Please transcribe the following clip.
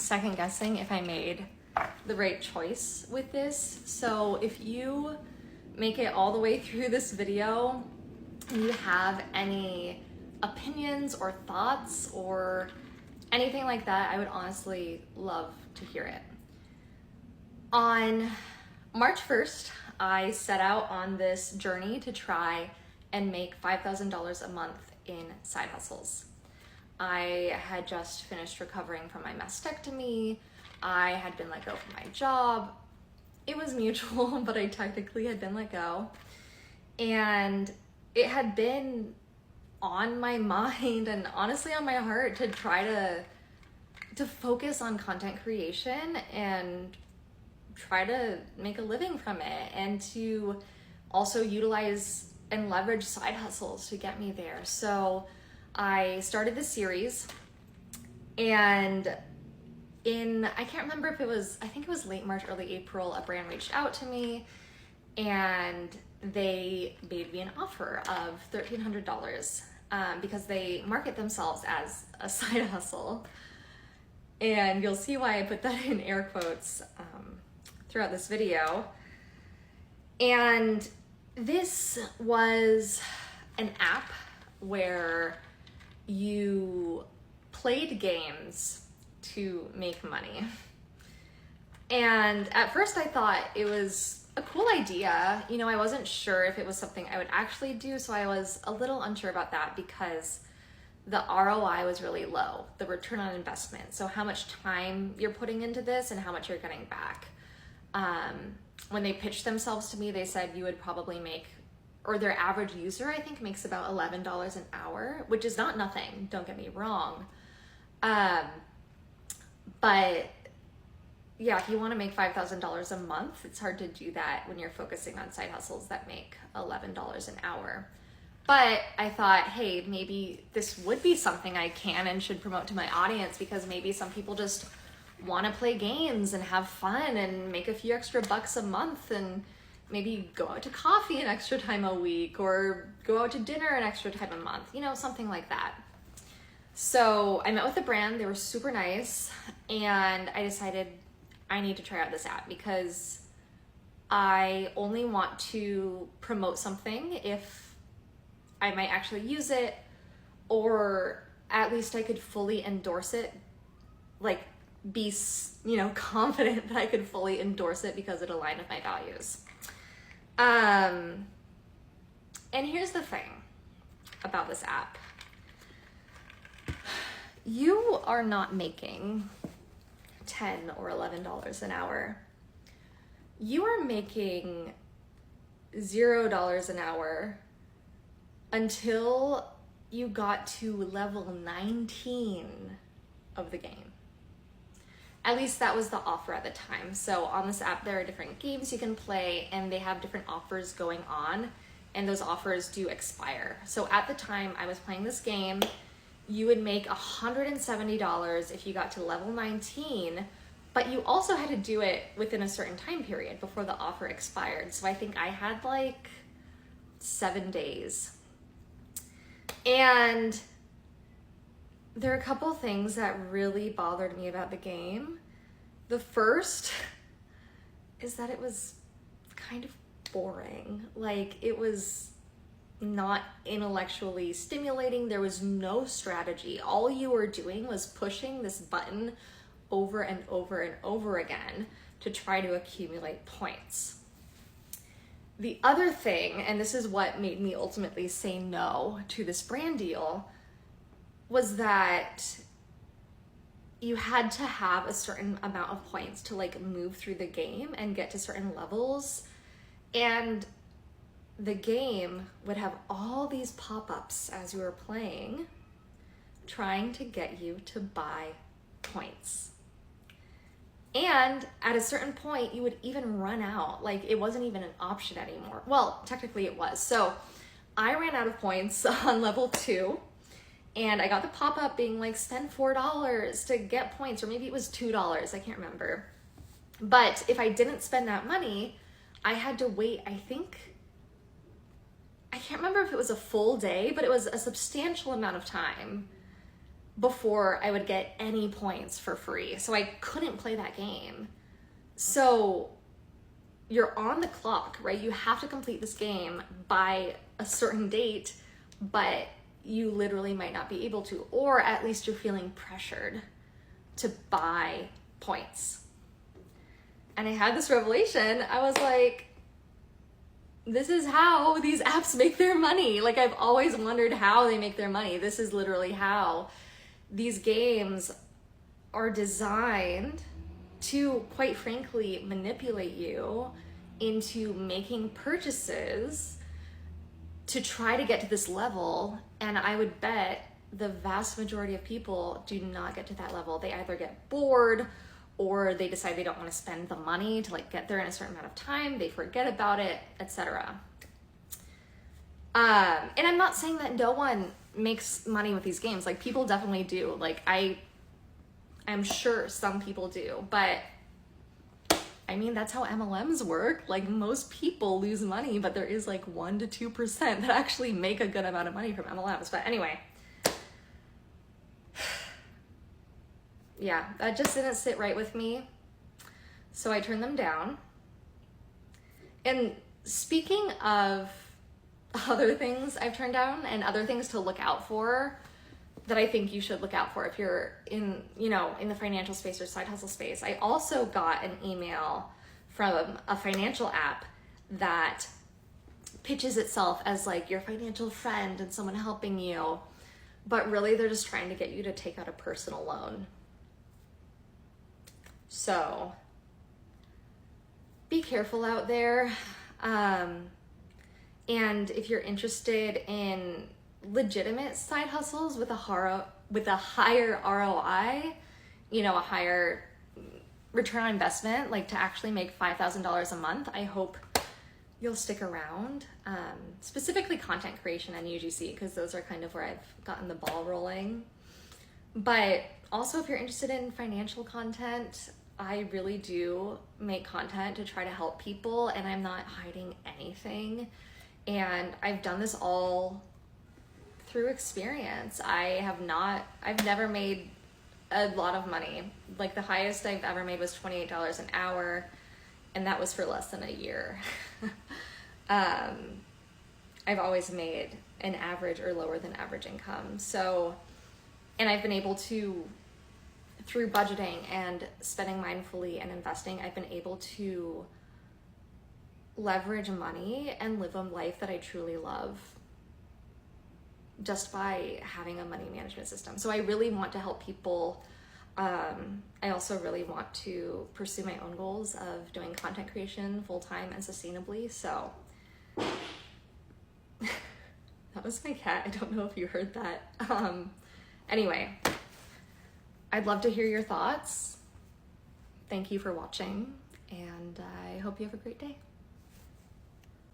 second guessing if I made the right choice with this. So if you make it all the way through this video and you have any opinions or thoughts or anything like that, I would honestly love to hear it. On March 1st, I set out on this journey to try and make $5,000 a month in side hustles. I had just finished recovering from my mastectomy. I had been let go from my job. It was mutual, but I technically had been let go. And it had been on my mind and honestly on my heart to try to focus on content creation and try to make a living from it, and to also utilize and leverage side hustles to get me there. So I started this series, and I can't remember if I think it was late March, early April, a brand reached out to me and they made me an offer of $1,300 because they market themselves as a side hustle. And you'll see why I put that in air quotes throughout this video. And this was an app where you played games to make money. And at first I thought it was a cool idea. You know, I wasn't sure if it was something I would actually do, so I was a little unsure about that because the ROI was really low, the return on investment. So how much time you're putting into this and how much you're getting back. When they pitched themselves to me, they said you would probably make, or their average user, I think, makes about $11 an hour, which is not nothing, don't get me wrong. But yeah, if you want to make $5,000 a month, it's hard to do that when you're focusing on side hustles that make $11 an hour. But I thought, hey, maybe this would be something I can and should promote to my audience, because maybe some people just want to play games and have fun and make a few extra bucks a month and maybe go out to coffee an extra time a week or go out to dinner an extra time a month, you know, something like that. So I met with the brand, they were super nice, and I decided I need to try out this app because I only want to promote something if I might actually use it, or at least I could fully endorse it, like be, you know, confident that I could fully endorse it because it aligned with my values. And here's the thing about this app. You are not making $10 or $11 an hour. You are making $0 an hour until you got to level 19 of the game. At least that was the offer at the time. So on this app, there are different games you can play and they have different offers going on, and those offers do expire. So at the time I was playing this game, you would make $170 if you got to level 19, but you also had to do it within a certain time period before the offer expired. So I think I had like 7 days. And there are a couple things that really bothered me about the game. The first is that it was kind of boring. Like, it was not intellectually stimulating. There was no strategy. All you were doing was pushing this button over and over and over again to try to accumulate points. The other thing, and this is what made me ultimately say no to this brand deal, was that you had to have a certain amount of points to like move through the game and get to certain levels. And the game would have all these pop-ups as you were playing, trying to get you to buy points. And at a certain point, you would even run out. Like, it wasn't even an option anymore. Well, technically it was. So I ran out of points on level 2, and I got the pop-up being like, spend $4 to get points, or maybe it was $2, I can't remember. But if I didn't spend that money, I had to wait, I can't remember if it was a full day, but it was a substantial amount of time before I would get any points for free. So I couldn't play that game. So you're on the clock, right? You have to complete this game by a certain date, but you literally might not be able to, or at least you're feeling pressured to buy points. And I had this revelation. I was like, this is how these apps make their money. Like, I've always wondered how they make their money. This is literally how these games are designed to, quite frankly, manipulate you into making purchases to try to get to this level. And I would bet the vast majority of people do not get to that level. They either get bored, or they decide they don't want to spend the money to like get there in a certain amount of time. They forget about it, etc. And I'm not saying that no one makes money with these games. Like, people definitely do. Like, I'm sure some people do, but I mean, that's how MLMs work. Like, most people lose money, but there is like 1% to 2% that actually make a good amount of money from MLMs. But anyway, yeah, that just didn't sit right with me. So I turned them down. And speaking of other things I've turned down and other things to look out for that I think you should look out for if you're in, you know, in the financial space or side hustle space, I also got an email from a financial app that pitches itself as like your financial friend and someone helping you, but really they're just trying to get you to take out a personal loan. So be careful out there. And if you're interested in legitimate side hustles with a higher ROI, you know, a higher return on investment, like to actually make $5,000 a month, I hope you'll stick around. Specifically content creation and UGC, because those are kind of where I've gotten the ball rolling. But also, if you're interested in financial content, I really do make content to try to help people, and I'm not hiding anything. And I've done this all through experience. I've never made a lot of money. Like, the highest I've ever made was $28 an hour, and that was for less than a year. I've always made an average or lower than average income. So, and I've been able to, through budgeting and spending mindfully and investing, I've been able to leverage money and live a life that I truly love just by having a money management system. So I really want to help people. I also really want to pursue my own goals of doing content creation full-time and sustainably. So that was my cat. I don't know if you heard that. Anyway, I'd love to hear your thoughts. Thank you for watching, and I hope you have a great day.